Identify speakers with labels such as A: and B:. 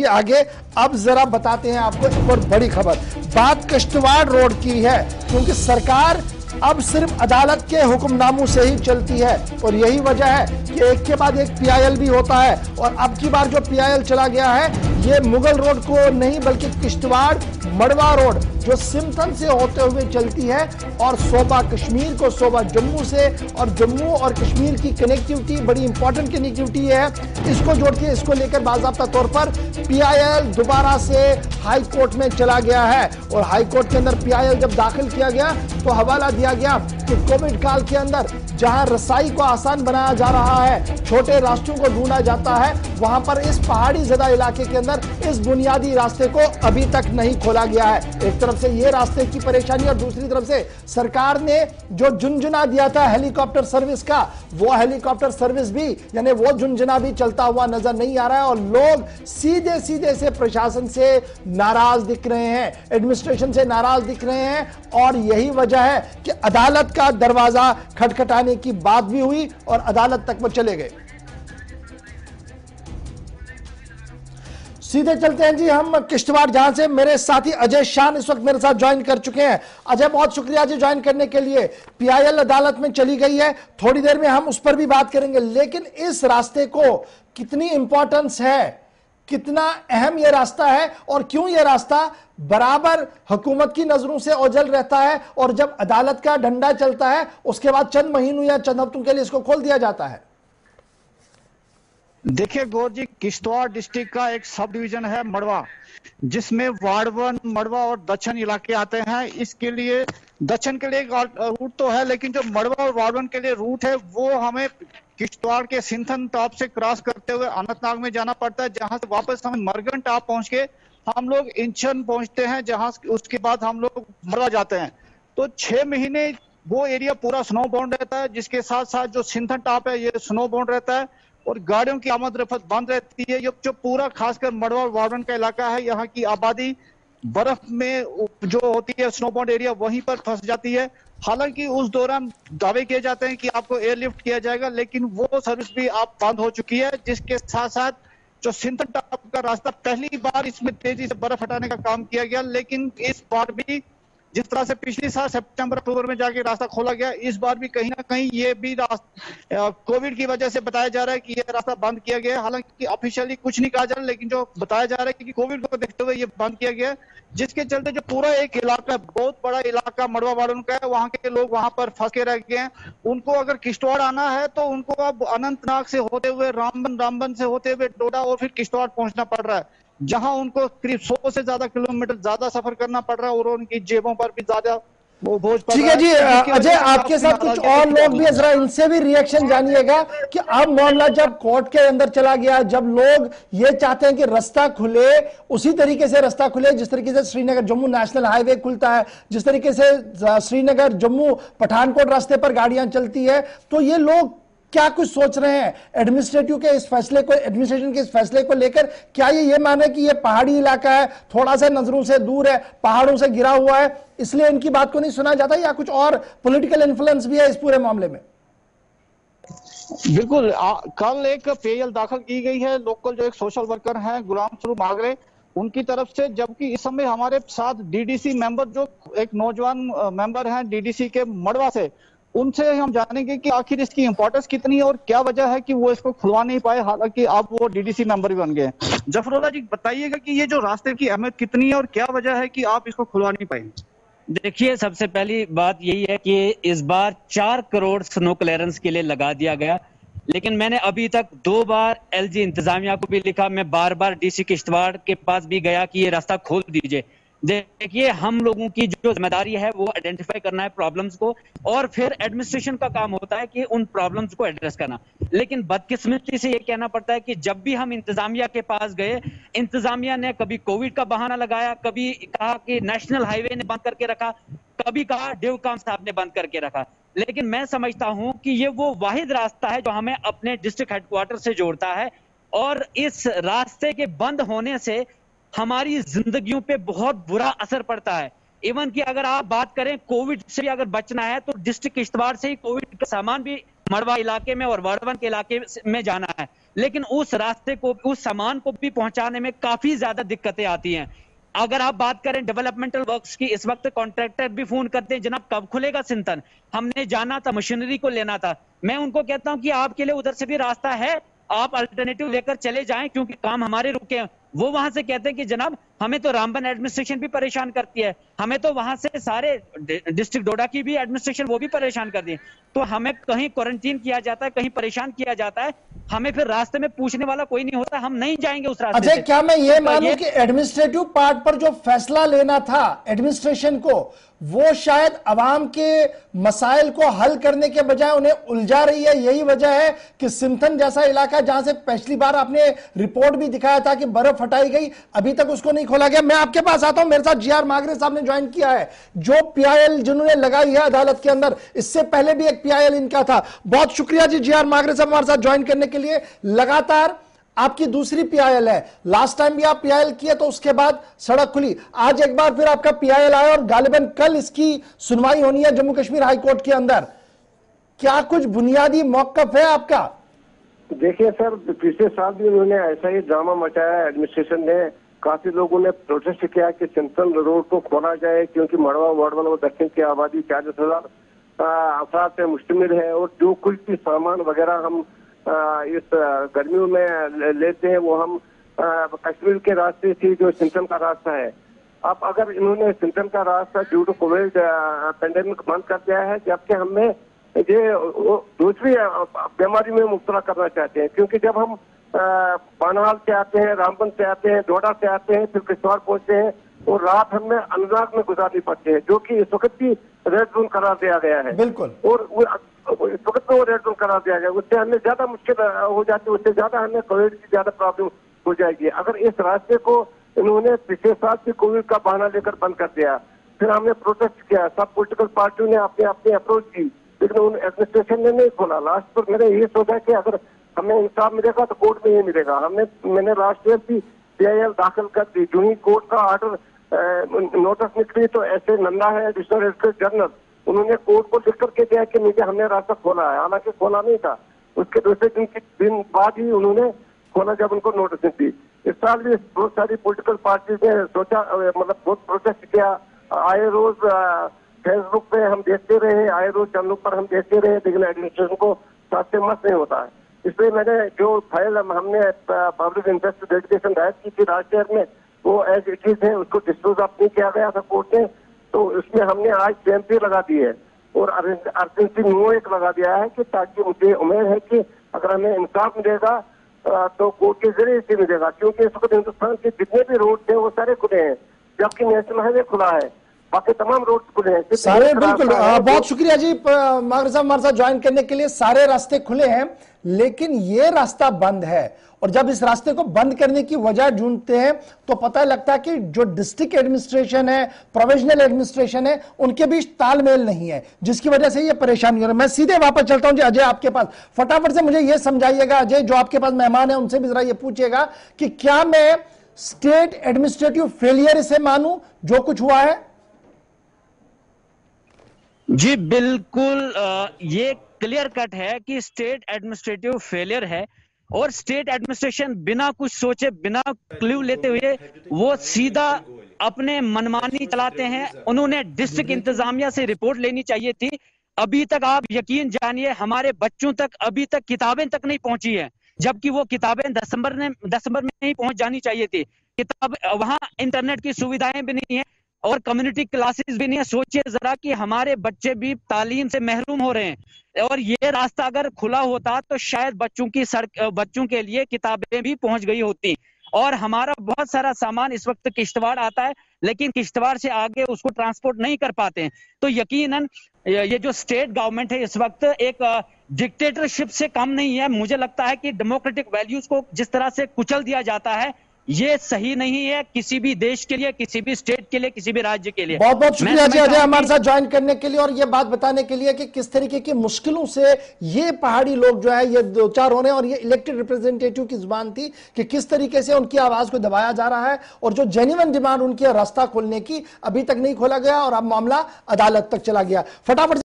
A: के आगे अब जरा बताते हैं आपको एक और बड़ी खबर। बात किश्तवाड़ रोड की है, क्योंकि सरकार अब सिर्फ अदालत के हुक्मनामों से ही चलती है और यही वजह है कि एक के बाद एक पीआईएल भी होता है। और अब की बार जो पीआईएल चला गया है ये मुगल रोड को नहीं बल्कि किश्तवाड़ मड़वा रोड जो सिमथन से होते हुए चलती है और सोबा कश्मीर को सोबा जम्मू से, और जम्मू और कश्मीर की कनेक्टिविटी बड़ी इंपॉर्टेंट कनेक्टिविटी है, इसको जोड़ के इसको लेकर बाकायदा तौर पर पीआईएल दोबारा से हाई कोर्ट में चला गया है। और हाई कोर्ट के अंदर पीआईएल जब दाखिल किया गया तो हवाला दिया गया कि कोविड काल के अंदर जहां रसाई को आसान बनाया जा रहा है, छोटे रास्तों को ढूंढा जाता है, वहां पर इस पहाड़ी ज़्यादा इलाके के अंदर इस बुनियादी रास्ते को अभी तक नहीं खोला गया है। एक तरफ से ये रास्ते की परेशानी और दूसरी तरफ से सरकार ने जो झुंझुना दिया था हेलीकॉप्टर सर्विस का, वो हेलीकॉप्टर सर्विस भी यानी वो झुंझुना भी चलता हुआ नजर नहीं आ रहा है और लोग सीधे सीधे से प्रशासन से नाराज दिख रहे हैं, एडमिनिस्ट्रेशन से नाराज दिख रहे हैं। और यही वजह है कि अदालत का दरवाजा खटखटाने की बात भी हुई और अदालत तक वो चले गए। सीधे चलते हैं जी हम किश्तवाड़, जहां से मेरे साथी अजय शान इस वक्त मेरे साथ ज्वाइन कर चुके हैं। अजय, बहुत शुक्रिया जी ज्वाइन करने के लिए। पीआईएल अदालत में चली गई है, थोड़ी देर में हम उस पर भी बात करेंगे, लेकिन इस रास्ते को कितनी इंपॉर्टेंस है, कितना अहम यह रास्ता है और क्यों यह रास्ता बराबर हुकूमत की नजरों से ओझल रहता है और जब अदालत का डंडा चलता है उसके बाद चंद महीनों या चंद हफ्तों के लिए इसको खोल दिया जाता है?
B: देखिए गौर जी, किश्तवाड़ डिस्ट्रिक्ट का एक सब डिवीजन है मड़वा, जिसमें वार्ड 1, मड़वा और दक्षिण इलाके आते हैं। इसके लिए दक्षिण के लिए एक रूट तो है, लेकिन जो मड़वा और वार्ड 1 के लिए रूट है वो हमें किश्तवाड़ के सिंथन टॉप से क्रॉस करते हुए अनंतनाग में जाना पड़ता है, जहां से वापस हम मरगन टॉप पहुंच के हम लोग इंचन पहुंचते हैं, जहां उसके बाद हम लोग मड़वा जाते हैं। तो 6 महीने वो एरिया पूरा स्नो बाउंड रहता है, जिसके साथ साथ जो सिंथन टॉप है ये स्नो बाउंड रहता है और गाड़ियों की आमद रफ्त बंद रहती है। जो पूरा खासकर मड़वा और वार्डन का इलाका है, यहाँ की आबादी बर्फ में जो होती है स्नो बाउंड एरिया वहीं पर फंस जाती है। हालांकि उस दौरान दावे किए जाते हैं कि आपको एयरलिफ्ट किया जाएगा, लेकिन वो सर्विस भी आप बंद हो चुकी है। जिसके साथ साथ जो सिंथन टॉप का रास्ता, पहली बार इसमें तेजी से बर्फ हटाने का काम किया गया, लेकिन इस बार भी जिस तरह से पिछली साल सितंबर अक्टूबर में जाके रास्ता खोला गया, इस बार भी कहीं ना कहीं ये भी कोविड की वजह से बताया जा रहा है कि ये रास्ता बंद किया गया है। हालांकि ऑफिशियली कुछ नहीं कहा जा रहा, लेकिन जो बताया जा रहा है कि कोविड को देखते हुए ये बंद किया गया, जिसके चलते जो पूरा एक इलाका, बहुत बड़ा इलाका मड़वा वार्डन का है, वहां के लोग वहां पर फंस के रह गए हैं। उनको अगर किश्तवाड़ आना है तो उनको अब अनंतनाग से होते हुए रामबन से होते हुए डोडा और फिर किश्तवाड़ पहुंचना पड़ रहा है, जहां उनको करीब 100 से ज्यादा किलोमीटर ज्यादा सफर करना पड़ रहा है और उनकी जेबों पर भी ज्यादा वो बोझ पड़ रहा है।
A: ठीक है जी अजय, आपके साथ कुछ और लोग भी, जरा इनसे भी रिएक्शन जानिएगा कि अब मामला जब कोर्ट के अंदर चला गया, जब लोग ये चाहते हैं कि रास्ता खुले उसी तरीके से रास्ता खुले जिस तरीके से श्रीनगर जम्मू नेशनल हाईवे खुलता है, जिस तरीके से श्रीनगर जम्मू पठानकोट रास्ते पर गाड़ियां चलती है, तो ये लोग क्या कुछ सोच रहे हैं एडमिनिस्ट्रेटिव के इस फैसले को, एडमिनिस्ट्रेशन के इस फैसले को लेकर? क्या ये माने कि ये पहाड़ी इलाका है, थोड़ा सा नजरों से दूर है, पहाड़ों से घिरा हुआ है, इसलिए इनकी बात को नहीं सुना जाता, या कुछ और पॉलिटिकल इन्फ्लुएंस भी है इस पूरे मामले में?
B: बिल्कुल, कल एक पीआईएल दाखिल की गई है, लोकल जो एक सोशल वर्कर हैं गुलाम स्वरूप मागरे, उनकी तरफ से, जबकि इस समय हमारे साथ डीडीसी मेंबर जो एक नौजवान मेंबर हैं डीडीसी के मड़वा से, उनसे हम जानेंगे कि आखिर इसकी इंपॉर्टेंस कितनी है और क्या वजह है कि वो इसको खुलवा नहीं पाए, हालांकि अब वो डीडीसी मेंबर भी बन गए। जफरुल्लाह जी बताइएगा कि ये जो रास्ते की अहमियत कितनी है और क्या वजह है कि आप इसको खुलवा नहीं पाए?
C: देखिए, सबसे पहली बात यही है कि इस बार 4 करोड़ स्नो क्लियरेंस के लिए लगा दिया गया, लेकिन मैंने अभी तक 2 बार एलजी इंतजामिया को भी लिखा, मैं बार बार डीसी किश्तवाड़ के पास भी गया कि ये रास्ता खोल दीजिए। देखिए, हम लोगों की जो जिम्मेदारी है वो आइडेंटिफाई करना है प्रॉब्लम्स को, और फिर एडमिनिस्ट्रेशन का काम होता है कि उन प्रॉब्लम्स को एड्रेस करना। लेकिन बदकिस्मती से ये कहना पड़ता है कि जब भी हम इंतजामिया के पास गए, इंतजामिया ने कभी कोविड का बहाना लगाया, कभी कहा कि नेशनल हाईवे ने बंद करके रखा, कभी कहा डेवकाम साहब ने बंद करके रखा। लेकिन मैं समझता हूं कि ये वो वाहिद रास्ता है जो हमें अपने डिस्ट्रिक्ट हेडक्वार्टर से जोड़ता है, और इस रास्ते के बंद होने से हमारी जिंदगियों पे बहुत बुरा असर पड़ता है। इवन कि अगर आप बात करें कोविड से अगर बचना है तो डिस्ट्रिक्ट किश्तवाड़ से ही कोविड का सामान भी मड़वा इलाके में और वार्डवन के इलाके में जाना है। लेकिन उस रास्ते को, उस सामान को भी पहुंचाने में काफी ज्यादा दिक्कतें आती हैं। अगर आप बात करें डेवलपमेंटल वर्क्स की, इस वक्त कॉन्ट्रैक्टर भी फोन करते हैं, जनाब कब खुलेगा सिंथन, हमने जाना था, मशीनरी को लेना था। मैं उनको कहता हूं कि आपके लिए उधर से भी रास्ता है, आप अल्टरनेटिव लेकर चले जाएं, क्योंकि काम हमारे रुके हैं। वो वहां से कहते हैं कि जनाब हमें तो रामबन एडमिनिस्ट्रेशन भी परेशान करती है, हमें तो वहां से सारे डिस्ट्रिक्ट डोडा की भी एडमिनिस्ट्रेशन वो भी परेशान करती है। तो हमें कहीं क्वारंटीन किया जाता है, कहीं परेशान किया जाता है, हमें फिर रास्ते में पूछने वाला कोई नहीं होता, हम नहीं जाएंगे उस रास्ते
A: अजय,
C: से।
A: क्या मैं ये
C: तो
A: मानूं कि एडमिनिस्ट्रेटिव पार्ट पर जो फैसला लेना था एडमिनिस्ट्रेशन को, वो शायद अवाम के मसाइल को हल करने के बजाय उन्हें उलझा रही है? यही वजह है कि सिंथन जैसा इलाका जहां से पिछली बार आपने रिपोर्ट भी दिखाया था कि बर्फ हटाई गई, अभी तक उसको नहीं खोला गया। मैं आपके पास आता हूं, मेरे साथ जीआर मागरे साहब ने ज्वाइन किया है, जो पीआईएल जिन्होंने लगाई है अदालत के अंदर, इससे पहले भी एक पीआईएल इनका था। बहुत शुक्रिया जी जीआर मागरे साहब हमारे साथ ज्वाइन करने के लिए। लगातार आपकी दूसरी पीआईएल है, लास्ट टाइम भी आप पीआईएल किए तो उसके बाद सड़क खुली, आज एक बार फिर आपका पीआईएल आया और गालिबन कल इसकी सुनवाई होनी है जम्मू कश्मीर हाई कोर्ट के अंदर। क्या कुछ बुनियादी मौकफ है आपका?
D: देखिए सर, पिछले साल भी उन्होंने ऐसा ही ड्रामा मचाया, एडमिनिस्ट्रेशन ने, काफी लोगों ने प्रोटेस्ट किया कि सिंथन रोड को खोला जाए, क्योंकि मड़वा वार्डवाल और दक्षिण की आबादी 40,000 अफराद से मुश्तमिल है, और जो कुछ भी सामान वगैरह हम इस गर्मियों में लेते हैं वो हम कश्मीर के रास्ते से, जो सिंथन का रास्ता है। अब अगर इन्होंने सिंथन का रास्ता ड्यू टू कोविड पेंडेमिक बंद कर दिया है, जबकि हमें ये दूसरी बीमारी में मुब्तला करना चाहते हैं, क्योंकि जब हम बानहाल से आते हैं, रामबन से आते हैं, डोडा से आते हैं, फिर किश्तवाड़ पहुंचते हैं, और रात हमें अनंतनाग में गुजारनी पड़ती है, जो कि इस वक्त भी रेड जोन करार दिया गया है।
A: बिल्कुल।
D: और इस वक्त में वो रेड जोन करार दिया गया, उससे हमें ज्यादा मुश्किल हो जाती है, उससे ज्यादा हमें कोविड की ज्यादा प्रॉब्लम हो जाएगी। अगर इस रास्ते को इन्होंने पिछले साल भी कोविड का बहाना लेकर बंद कर दिया, फिर हमने प्रोटेस्ट किया, सब पॉलिटिकल पार्टियों ने अपनी अप्रोच की, लेकिन एडमिनिस्ट्रेशन ने नहीं खोला। लास्ट पर मैंने ये सोचा कि अगर हमें इंसाफ मिलेगा तो कोर्ट में ही मिलेगा। मैंने लास्ट ईयर भी पीआईएल दाखिल कर दी, जो ही कोर्ट का ऑर्डर नोटिस निकली तो ऐसे नंदा है एडिशनल एडिटर जनरल, उन्होंने कोर्ट को लिख करके दिया कि नीचे हमने रास्ता खोला है, हालांकि खोला नहीं था। उसके दूसरे दिन बाद ही उन्होंने खोला जब उनको नोटिस दी। इस साल भी बहुत सारी पॉलिटिकल पार्टी ने सोचा, मतलब बहुत प्रोटेस्ट किया, आए रोज फेसबुक पे हम देखते रहे, आए रोज चैनलों पर हम देखते रहे, लेकिन एडमिनिस्ट्रेशन को साथ से मत नहीं होता है। इसलिए मैंने जो फाइल हमने पब्लिक इंटरेस्ट डेडिकेशन दायर की थी लास्ट ईयर में, वो एज इट इज है, उसको डिस्पोज ऑफ नहीं किया गया था कोर्ट ने, तो उसमें हमने आज सीएमपी लगा दी है और अर्जेंसी नो एक लगा दिया है, कि ताकि मुझे उम्मीद है कि अगर हमें इंसाफ मिलेगा तो कोर्ट के जरिए से मिलेगा, क्योंकि इस वक्त हिंदुस्तान के जितने भी रोड थे वो सारे खुले हैं, जबकि नेशनल हाईवे खुला है, बाकी तमाम रोड खुले हैं
A: सारे। बिल्कुल, बहुत शुक्रिया जी मागरे साहब हमारे साथ ज्वाइन करने के लिए। सारे रास्ते खुले हैं, लेकिन ये रास्ता बंद है, और जब इस रास्ते को बंद करने की वजह ढूंढते हैं तो पता लगता है कि जो डिस्ट्रिक्ट एडमिनिस्ट्रेशन है, प्रोविजनल एडमिनिस्ट्रेशन है, उनके बीच तालमेल नहीं है, जिसकी वजह से ये परेशानी हो रही है। मैं सीधे वापस चलता हूं जी अजय आपके पास, फटाफट से मुझे ये समझाइएगा अजय, जो आपके पास मेहमान है उनसे भी जरा ये पूछिएगा कि क्या मैं स्टेट एडमिनिस्ट्रेटिव फेलियर इसे मानूं जो कुछ हुआ है?
C: जी बिल्कुल, ये क्लियर कट है कि स्टेट एडमिनिस्ट्रेटिव फेलियर है, और स्टेट एडमिनिस्ट्रेशन बिना कुछ सोचे, बिना क्लू लेते हुए वो सीधा अपने मनमानी चलाते हैं। उन्होंने डिस्ट्रिक्ट इंतजामिया से रिपोर्ट लेनी चाहिए थी। अभी तक आप यकीन जानिए हमारे बच्चों तक अभी तक किताबें तक नहीं पहुंची है, जबकि वो किताबें दिसंबर में ही पहुंच जानी चाहिए थी। किताब वहां इंटरनेट की सुविधाएं भी नहीं है और कम्युनिटी क्लासेस भी नहीं है। सोचिए जरा कि हमारे बच्चे भी तालीम से महरूम हो रहे हैं, और ये रास्ता अगर खुला होता तो शायद बच्चों के लिए किताबें भी पहुंच गई होती। और हमारा बहुत सारा सामान इस वक्त किश्तवाड़ आता है, लेकिन किश्तवाड़ से आगे उसको ट्रांसपोर्ट नहीं कर पाते हैं। तो यकीनन ये जो स्टेट गवर्नमेंट है इस वक्त एक डिक्टेटरशिप से कम नहीं है। मुझे लगता है कि डेमोक्रेटिक वैल्यूज को जिस तरह से कुचल दिया जाता है, ये सही नहीं है किसी भी देश के लिए, किसी भी स्टेट के लिए, किसी भी राज्य के लिए।
A: बहुत बहुत शुक्रिया जी अजय हमारे साथ ज्वाइन करने के लिए, और ये बात बताने के लिए कि किस तरीके की मुश्किलों से ये पहाड़ी लोग जो है ये दो चार हो रहे हैं, और ये इलेक्टेड रिप्रेजेंटेटिव की जुबान थी कि किस तरीके से उनकी आवाज को दबाया जा रहा है, और जो जेन्युइन डिमांड उनकी रास्ता खोलने की अभी तक नहीं खोला गया, और अब मामला अदालत तक चला गया। फटाफट